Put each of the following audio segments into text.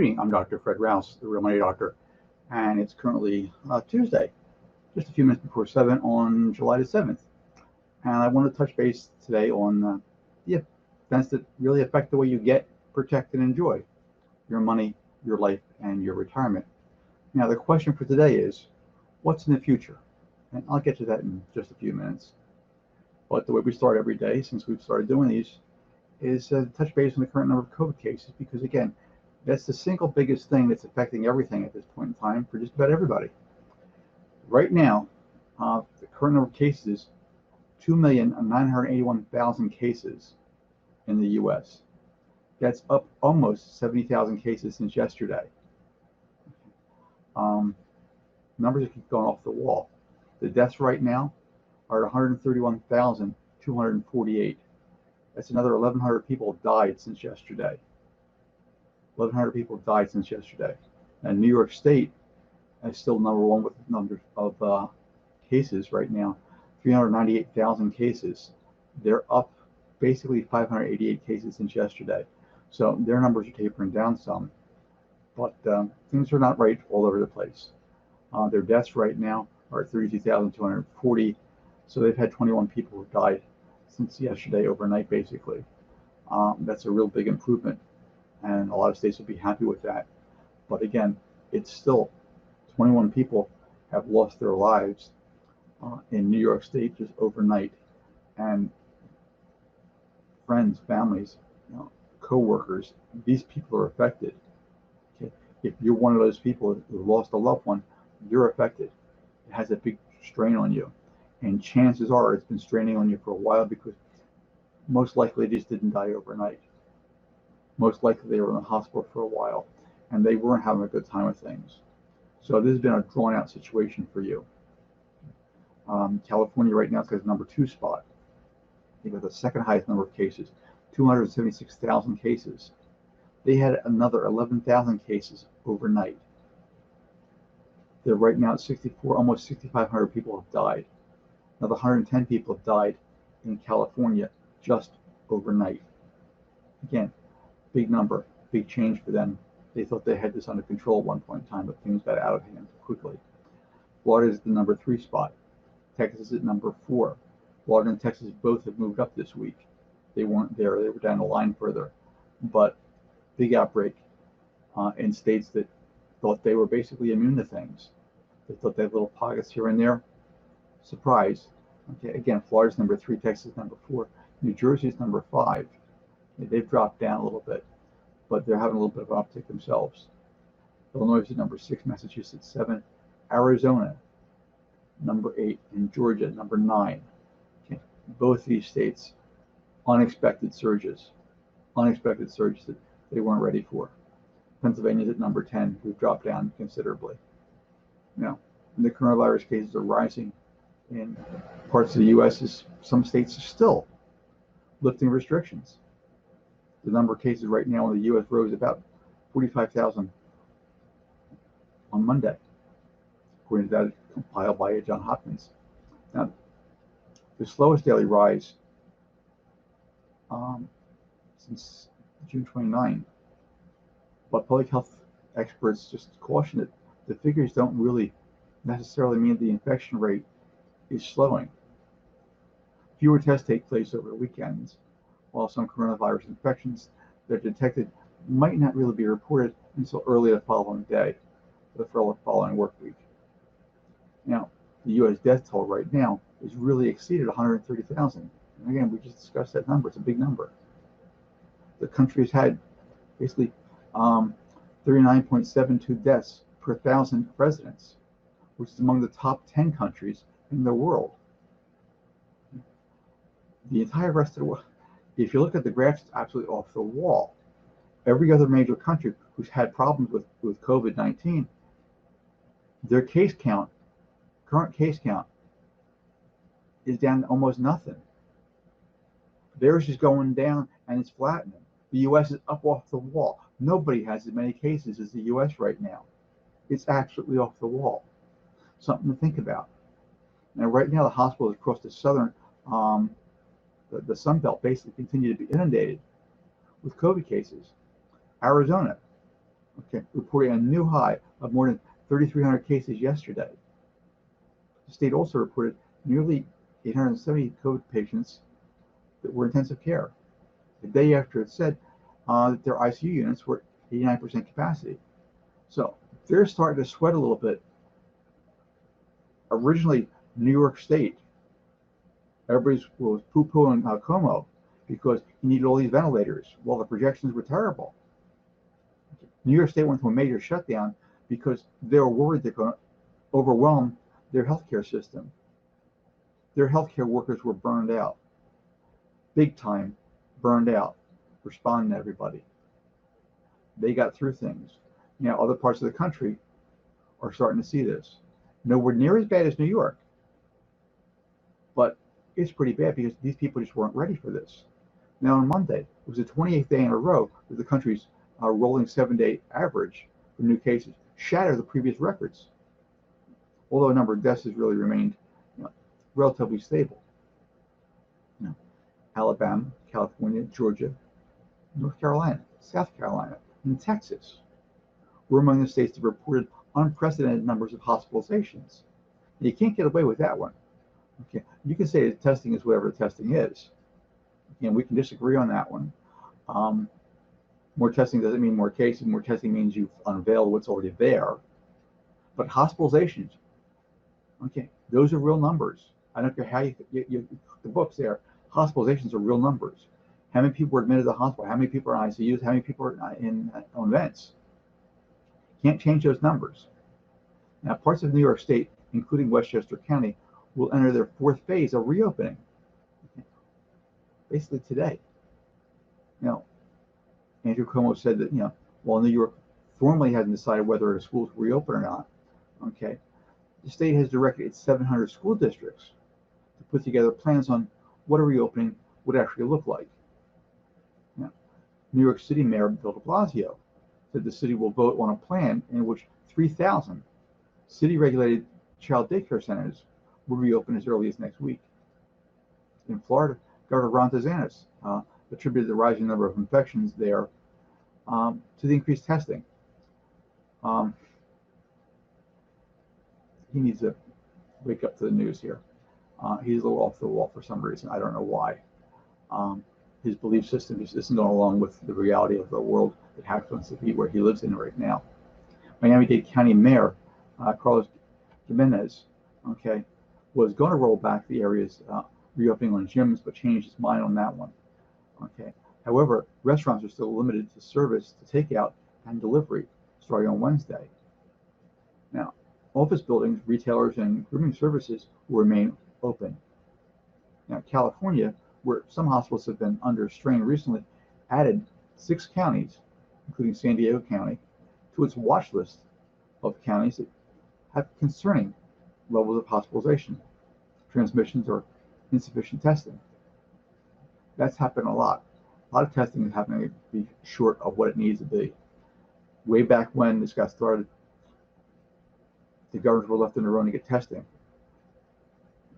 evening. I'm Dr. Fred Rouse, the Real Money Doctor, and it's currently Tuesday, just a few minutes before 7 on July the 7th. And I want to touch base today on the events that really affect the way you get, protect, and enjoy your money, your life, and your retirement. Now, the question for today is, what's in the future? And I'll get to that in just a few minutes. But the way we start every day, since we've started doing these, is touch base on the current number of COVID cases, because again, that's the single biggest thing that's affecting everything at this point in time for just about everybody. Right now, the current number of cases is 2,981,000 cases in the U.S. That's up almost 70,000 cases since yesterday. Numbers keep going off the wall. The deaths right now are at 131,248. That's another 1,100 people died since yesterday. 1,100 people died since yesterday. And New York State is still number one with numbers of cases right now, 398,000 cases. They're up basically 588 cases since yesterday. So their numbers are tapering down some, but things are not right all over the place. Their deaths right now are at 32,240. So they've had 21 people who died since yesterday overnight, basically. That's a real big improvement, and a lot of states will be happy with that. But again, it's still 21 people have lost their lives in New York State just overnight, and friends, families, co-workers, these people are affected. Okay? If you're one of those people who lost a loved one, you're affected. It has a big strain on you. And chances are it's been straining on you for a while, because most likely they just didn't die overnight. Most likely they were in the hospital for a while and they weren't having a good time with things. So this has been a drawn out situation for you. California right now is the number 2 spot. They got the second highest number of cases, 276,000 cases. They had another 11,000 cases overnight. They're right now at 64, almost 6,500 people have died. Another 110 people have died in California just overnight. Again, big number, big change for them. They thought they had this under control at one point in time, but things got out of hand quickly. Florida is the number 3 spot. Texas is at number 4. Florida and Texas both have moved up this week. They weren't there, they were down the line further. But big outbreak in states that thought they were basically immune to things. They thought they had little pockets here and there. Surprise. Okay, again, Florida's number 3, Texas number 4, New Jersey's number 5. They've dropped down a little bit, but they're having a little bit of an uptick themselves. Illinois is number 6, Massachusetts 7, Arizona number 8, and Georgia number 9. Okay, both these states, unexpected surges that they weren't ready for. Pennsylvania's at number 10, who've dropped down considerably. Now, the coronavirus cases are rising in parts of the U.S. Some states are still lifting restrictions. The number of cases right now in the U.S. rose about 45,000 on Monday, according to that compiled by Johns Hopkins. Now, the slowest daily rise since June 29, but public health experts just caution that the figures don't really necessarily mean the infection rate is slowing. Fewer tests take place over the weekends, while some coronavirus infections that are detected might not really be reported until early the following day, the following work week. Now, the U.S. death toll right now is really exceeded 130,000. And again, we just discussed that number. It's a big number. The country has had basically 39.72 deaths per 1,000 residents, which is among the top 10 countries in the world. The entire rest of the world, if you look at the graphs, it's absolutely off the wall. Every other major country who's had problems with COVID-19, their case count, current case count, is down to almost nothing. Theirs is going down and it's flattening. The U.S. is up off the wall. Nobody has as many cases as the U.S. right now. It's absolutely off the wall. Something to think about. Now, right now, the hospitals across the southern, the Sun Belt basically continue to be inundated with COVID cases. Arizona, Okay, reporting a new high of more than 3,300 cases yesterday. The state also reported nearly 870 COVID patients that were intensive care. The day after it said that their ICU units were 89% capacity. So they're starting to sweat a little bit. Originally, New York State, everybody was poo-pooing Cuomo because he needed all these ventilators. Well, the projections were terrible. New York State went to a major shutdown because they were worried they're going to overwhelm their healthcare system. Their healthcare workers were burned out, big time burned out, responding to everybody. They got through things. Now, other parts of the country are starting to see this. Nowhere near as bad as New York, but it's pretty bad because these people just weren't ready for this. Now, on Monday, it was the 28th day in a row that the country's rolling 7-day average for new cases shattered the previous records, although a number of deaths has really remained relatively stable. Alabama, California, Georgia, North Carolina, South Carolina, and Texas were among the states that reported unprecedented numbers of hospitalizations. And you can't get away with that one. Okay, you can say that testing is whatever testing is. Again, we can disagree on that one. More testing doesn't mean more cases. More testing means you've unveiled what's already there. But hospitalizations, okay, those are real numbers. I don't care how you the books there. Hospitalizations are real numbers. How many people were admitted to the hospital? How many people are in ICUs? How many people are on vents? Can't change those numbers. Now, parts of New York State, including Westchester County, will enter their fourth phase of reopening, basically today. Andrew Cuomo said that, while New York formally hasn't decided whether the schools will reopen or not, okay, the state has directed its 700 school districts to put together plans on what a reopening would actually look like. Now, New York City Mayor Bill de Blasio said the city will vote on a plan in which 3,000 city-regulated child daycare centers will reopen as early as next week. In Florida, Governor Ron DeSantis attributed the rising number of infections there to the increased testing. He needs to wake up to the news here. He's a little off the wall for some reason. I don't know why. His belief system just isn't going along with the reality of the world that happens to be where he lives in right now. Miami-Dade County Mayor Carlos Jimenez, was going to roll back the area's reopening on gyms, but changed his mind on that one. However, restaurants are still limited to service, to takeout, and delivery starting on Wednesday. Now, office buildings, retailers, and grooming services will remain open. Now, California, where some hospitals have been under strain recently, added 6 counties, including San Diego County, to its watch list of counties that have concerning levels of hospitalization, transmissions, or insufficient testing. That's happened a lot. A lot of testing is happening to be short of what it needs to be. Way back when this got started, the governors were left on their own to get testing.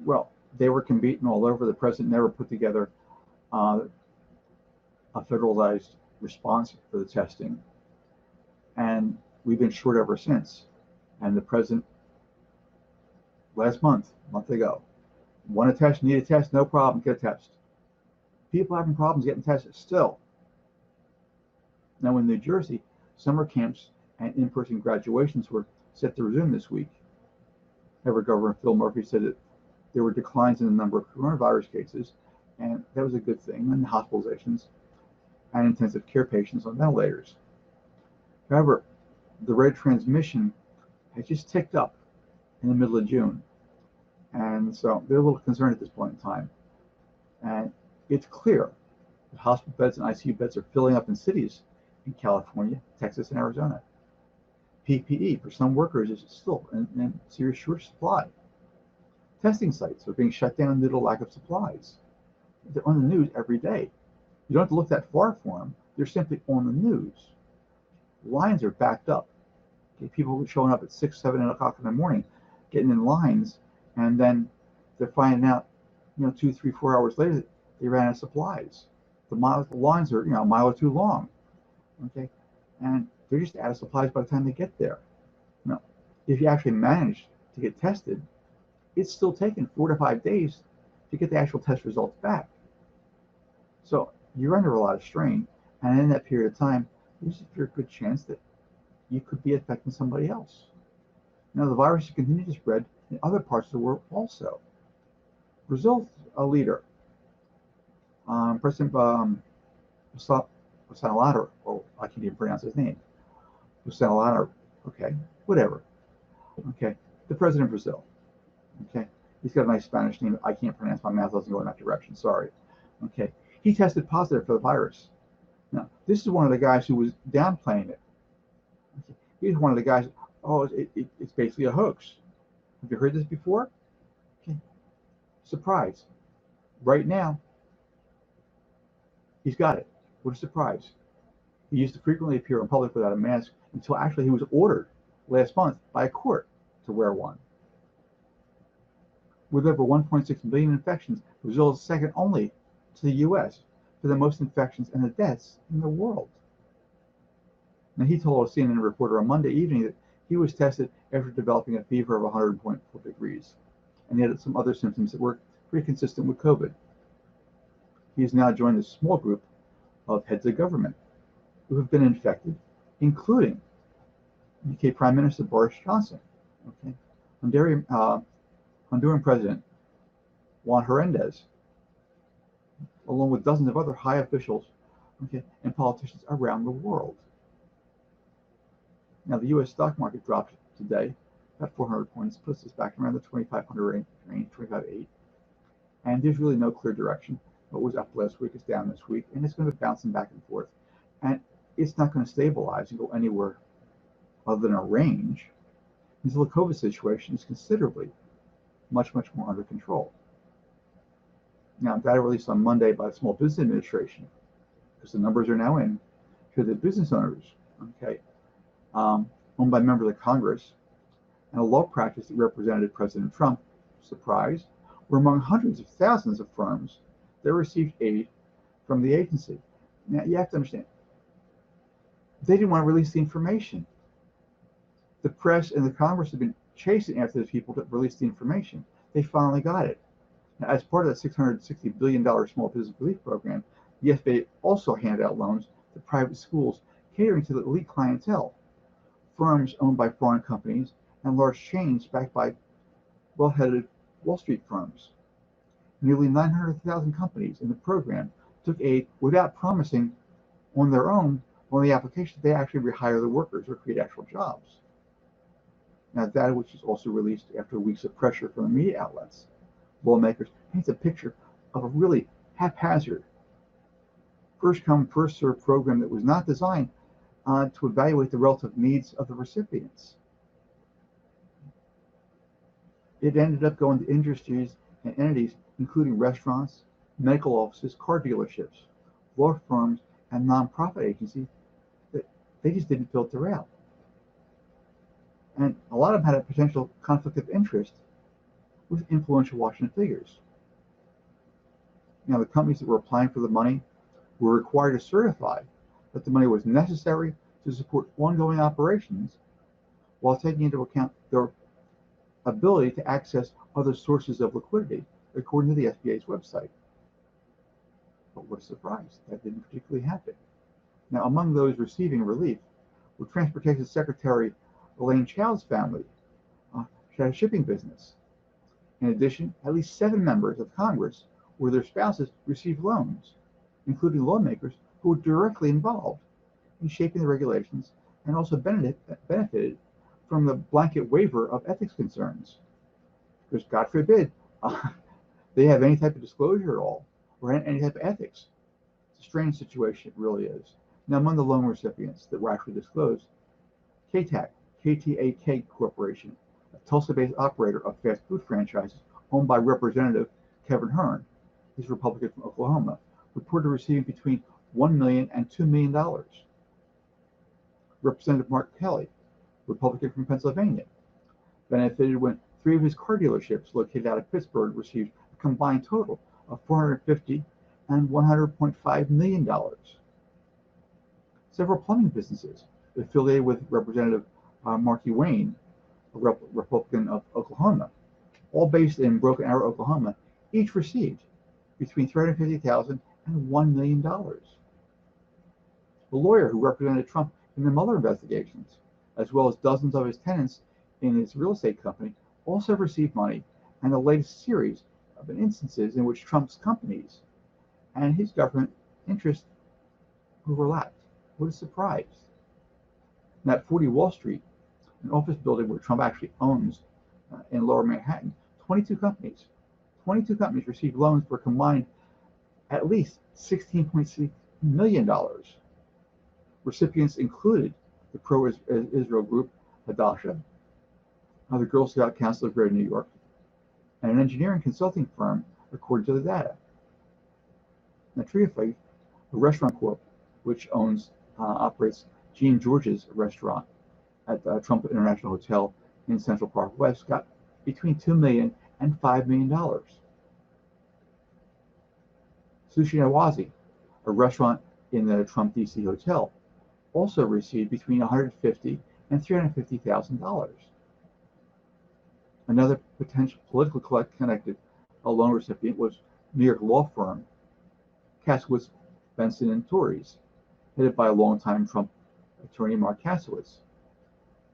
Well, they were competing all over. The president never put together a federalized response for the testing. And we've been short ever since. And the president, last month, a month ago, want a test, need a test, no problem, get a test. People having problems getting tested still. Now in New Jersey, summer camps and in-person graduations were set to resume this week. However, Governor Phil Murphy said that there were declines in the number of coronavirus cases, and that was a good thing, and hospitalizations and intensive care patients on ventilators. However, the rate of transmission has just ticked up in the middle of June, and so they're a little concerned at this point in time. And it's clear that hospital beds and ICU beds are filling up in cities in California, Texas, and Arizona. PPE for some workers is still in serious short supply. Testing sites are being shut down due to lack of supplies. They're on the news every day. You don't have to look that far for them. They're simply on the news. Lines are backed up. People showing up at 6, 7 o'clock in the morning, getting in lines, and then they're finding out, 2, 3, 4 hours later that they ran out of supplies. The lines are, a mile or two long. And They're just out of supplies by the time they get there. Now, if you actually manage to get tested, it's still taking 4 to 5 days to get the actual test results back. So you're under a lot of strain, and in that period of time, there's a very good chance that you could be affecting somebody else. Now, the virus continues to spread in other parts of the world also. Brazil's a leader. President Bolsonaro, or I can't even pronounce his name. Bolsonaro, okay, whatever. Okay, the president of Brazil. Okay, he's got a nice Spanish name. I can't pronounce. My mouth doesn't go in that direction. Sorry. Okay, he tested positive for the virus. Now, this is one of the guys who was downplaying it. Okay. He's one of the guys. Oh, it's basically a hoax. Have you heard this before? Okay, surprise. Right now, he's got it. What a surprise. He used to frequently appear in public without a mask until actually he was ordered last month by a court to wear one. With over 1.6 million infections, Brazil is second only to the U.S. for the most infections and the deaths in the world. Now, he told a CNN reporter on Monday evening that he was tested after developing a fever of 100.4 degrees, and he had some other symptoms that were pretty consistent with COVID. He has now joined a small group of heads of government who have been infected, including UK Prime Minister Boris Johnson, okay, Honduran President Juan Hernandez, along with dozens of other high officials, okay, and politicians around the world. Now, the U.S. stock market dropped today about 400 points, puts us back around the 2,500 range, 25.8, and there's really no clear direction. What was up last week is down this week, and it's going to be bouncing back and forth, and it's not going to stabilize and go anywhere other than a range until the COVID situation is considerably much more under control. Now, data released on Monday by the Small Business Administration, because the numbers are now in, show that business owners, okay, owned by members of Congress, and a law practice that represented President Trump, surprise, were among hundreds of thousands of firms that received aid from the agency. Now, you have to understand, they didn't want to release the information. The press and the Congress have been chasing after the people that released the information. They finally got it. Now, as part of that $660 billion small business relief program, the SBA also handed out loans to private schools catering to the elite clientele, firms owned by foreign companies, and large chains backed by well-headed Wall Street firms. Nearly 900,000 companies in the program took aid without promising on their own on the application they actually rehire the workers or create actual jobs. Now, data which is also released after weeks of pressure from the media outlets, lawmakers, paints a picture of a really haphazard, first-come, first-served program that was not designed to evaluate the relative needs of the recipients. It ended up going to industries and entities including restaurants, medical offices, car dealerships, law firms, and nonprofit agencies that they just didn't filter out. And a lot of them had a potential conflict of interest with influential Washington figures. Now, the companies that were applying for the money were required to certify that the money was necessary to support ongoing operations while taking into account their ability to access other sources of liquidity, according to the SBA's website. But what a surprise, that didn't particularly happen. Now, among those receiving relief were Transportation Secretary Elaine Chow's family, she had a shipping business. In addition, at least 7 members of Congress or their spouses received loans, including lawmakers who were directly involved in shaping the regulations and also benefited from the blanket waiver of ethics concerns. Because God forbid they have any type of disclosure at all or any type of ethics. It's a strange situation, it really is. Now, among the loan recipients that were actually disclosed, KTAK Corporation, a Tulsa-based operator of fast food franchises owned by Representative Kevin Hern, he's a Republican from Oklahoma, reported receiving between $1 million and $2 million. Representative Mark Kelly, Republican from Pennsylvania, benefited when 3 of his car dealerships located out of Pittsburgh received a combined total of $450 and $100.5 million. Several plumbing businesses affiliated with Representative Marky Wayne, a Republican of Oklahoma, all based in Broken Arrow, Oklahoma, each received between $350,000 and $1 million. The lawyer who represented Trump in the Mueller investigations, as well as dozens of his tenants in his real estate company, also received money, and the latest series of instances in which Trump's companies and his government interests overlapped. What a surprise. And at 40 Wall Street, an office building where Trump actually owns in Lower Manhattan, 22 companies received loans for a combined at least $16.6 million. Recipients included the pro-Israel group Hadassah, the Girl Scout Council of Greater New York, and an engineering consulting firm, according to the data. Now, Tree of Faith, a restaurant corp, which operates Jean George's restaurant at the Trump International Hotel in Central Park West, got between $2 million and $5 million. Sushi Nawazi, a restaurant in the Trump DC Hotel, also received between $150,000 and $350,000. Another potential political connected loan recipient was New York law firm Kasowitz, Benson and Torres, headed by a longtime Trump attorney Mark Kasowitz.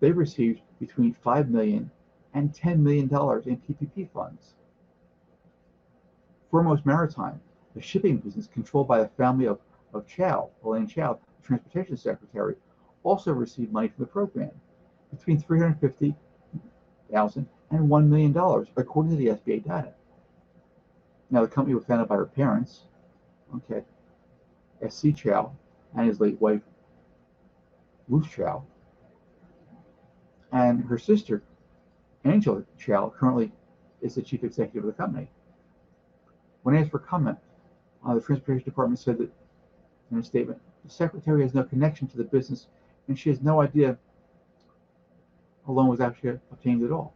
They received between $5 million and $10 million in PPP funds. Foremost Maritime, a shipping business controlled by the family of Chow, Elaine Chow, the transportation secretary, also received money from the program, between $350,000 and $1 million, according to the SBA data. Now, the company was founded by her parents, S.C. Chow, and his late wife, Ruth Chow, and her sister, Angela Chow, currently is the chief executive of the company. When asked for comment, the Transportation Department said that in a statement, the secretary has no connection to the business and she has no idea a loan was actually obtained at all.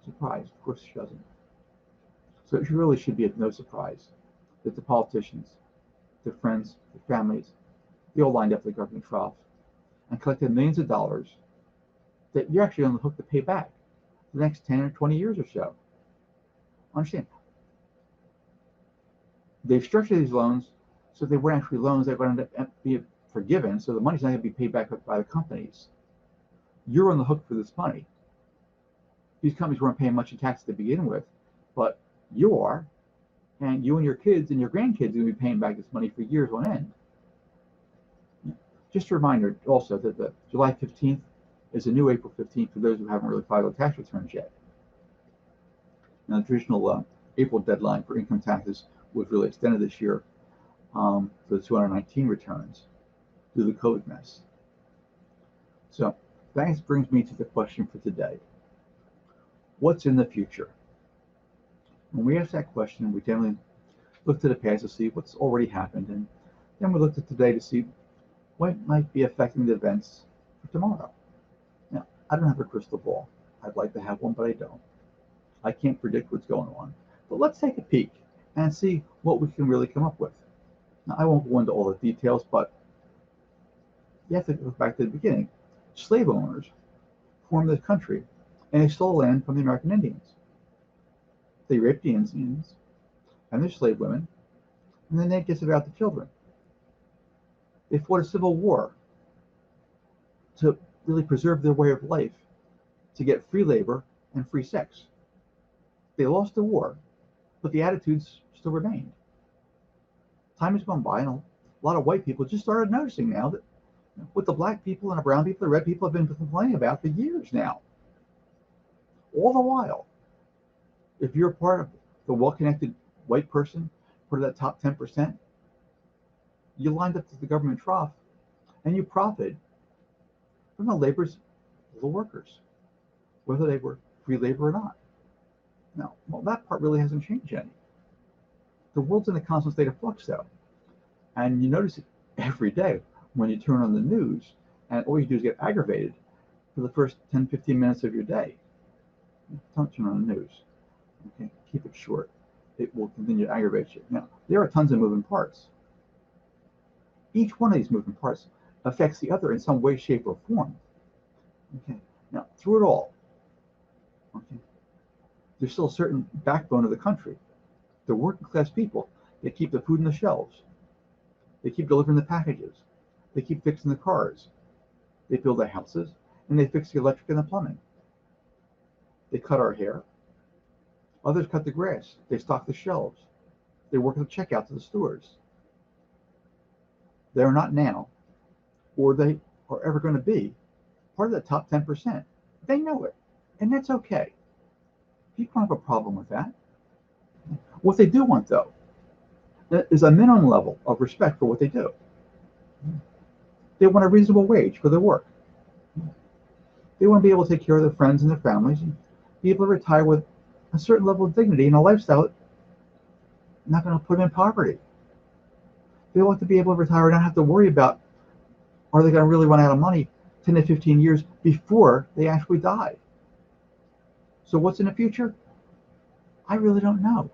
Surprise, of course she doesn't. So it really should be no surprise that the politicians, their friends, their families, they all lined up at the government trough and collected millions of dollars that you're actually on the hook to pay back for the next 10 or 20 years or so. Understand? They've structured these loans so they weren't actually loans that were going to end up being forgiven, so the money's not going to be paid back by the companies. You're on the hook for this money. These companies weren't paying much in tax to begin with, but you are, and you and your kids and your grandkids are going to be paying back this money for years on end. Just a reminder also that the July 15th is a new April 15th for those who haven't really filed their tax returns yet. Now, the traditional April deadline for income taxes was really extended this year for the 2019 returns due to the COVID mess. So that brings me to the question for today. What's in the future? When we ask that question, we generally look to the past to see what's already happened, and then we look to today to see what might be affecting the events for tomorrow. Now, I don't have a crystal ball. I'd like to have one, but I don't. I can't predict what's going on. But let's take a peek and see what we can really come up with. Now, I won't go into all the details, but you have to go back to the beginning. Slave owners formed the country, and they stole land from the American Indians. They raped the Indians and their slave women, and then they disavowed the children. They fought a civil war to really preserve their way of life, to get free labor and free sex. They lost the war, but the attitudes still remained. Time has gone by, and a lot of white people just started noticing now that what the black people and the brown people, the red people have been complaining about for years now. All the while, if you're part of the well-connected white person, part of that top 10%, you lined up to the government trough and you profited from the labors of the workers, whether they were free labor or not. Now, well, that part really hasn't changed any. The world's in a constant state of flux, though. And you notice it every day when you turn on the news, and all you do is get aggravated for the first 10, 15 minutes of your day. Don't turn on the news. Okay, keep it short. It will continue to aggravate you. Now, there are tons of moving parts. Each one of these moving parts affects the other in some way, shape, or form. Okay. Now, through it all, okay, there's still a certain backbone of the country. The working class people, they keep the food on the shelves. They keep delivering the packages. They keep fixing the cars. They build the houses, and they fix the electric and the plumbing. They cut our hair. Others cut the grass. They stock the shelves. They work at the checkouts of the stores. They're not now, or they are ever going to be, part of the top 10%. They know it, and that's okay. People don't have a problem with that. What they do want, though, is a minimum level of respect for what they do. They want a reasonable wage for their work. They want to be able to take care of their friends and their families and be able to retire with a certain level of dignity and a lifestyle that's not going to put them in poverty. They want to be able to retire and not have to worry about, are they going to really run out of money 10 to 15 years before they actually die? So what's in the future? I really don't know.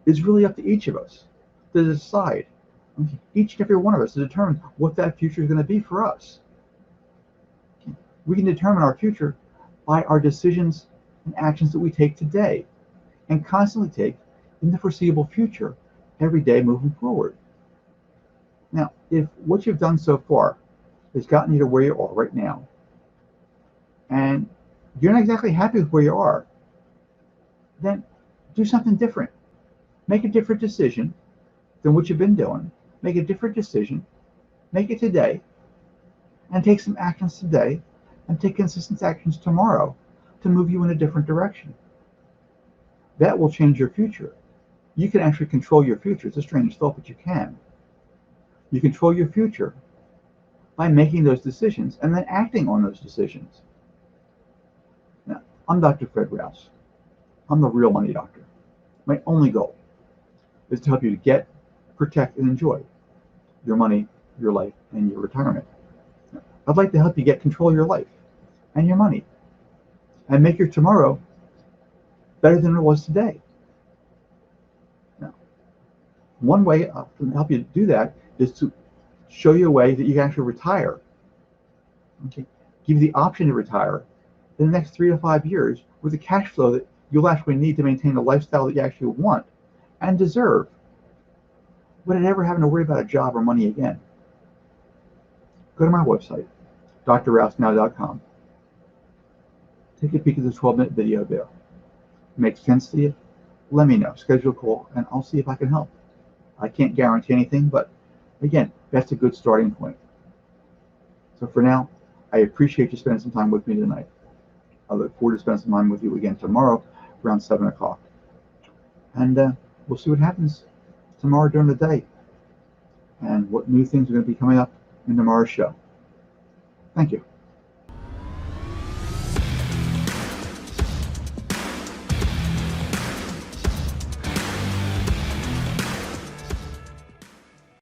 It's really up to each of us to decide, each and every one of us, to determine what that future is going to be for us. We can determine our future by our decisions and actions that we take today and constantly take in the foreseeable future, every day moving forward. Now, if what you've done so far has gotten you to where you are right now, and you're not exactly happy with where you are, then do something different. Make a different decision than what you've been doing. Make a different decision. Make it today, and take some actions today, and take consistent actions tomorrow to move you in a different direction. That will change your future. You can actually control your future. It's a strange thought, but you can. You control your future by making those decisions and then acting on those decisions. Now, I'm Dr. Fred Rouse. I'm the real money doctor. My only goal is to help you to get, protect, and enjoy your money, your life, and your retirement. I'd like to help you get control of your life and your money and make your tomorrow better than it was today. Now, one way to help you do that is to show you a way that you can actually retire. Okay? Give you the option to retire in the next 3 to 5 years with the cash flow that you'll actually need to maintain the lifestyle that you actually want and deserve, without ever having to worry about a job or money again. Go to my website, drrousenow.com. Take a peek at the 12-minute video there. Makes sense to you? Let me know. Schedule a call, and I'll see if I can help. I can't guarantee anything, but again, that's a good starting point. So for now, I appreciate you spending some time with me tonight. I look forward to spending some time with you again tomorrow around 7 o'clock. And we'll see what happens tomorrow during the day and what new things are going to be coming up in tomorrow's show. Thank you.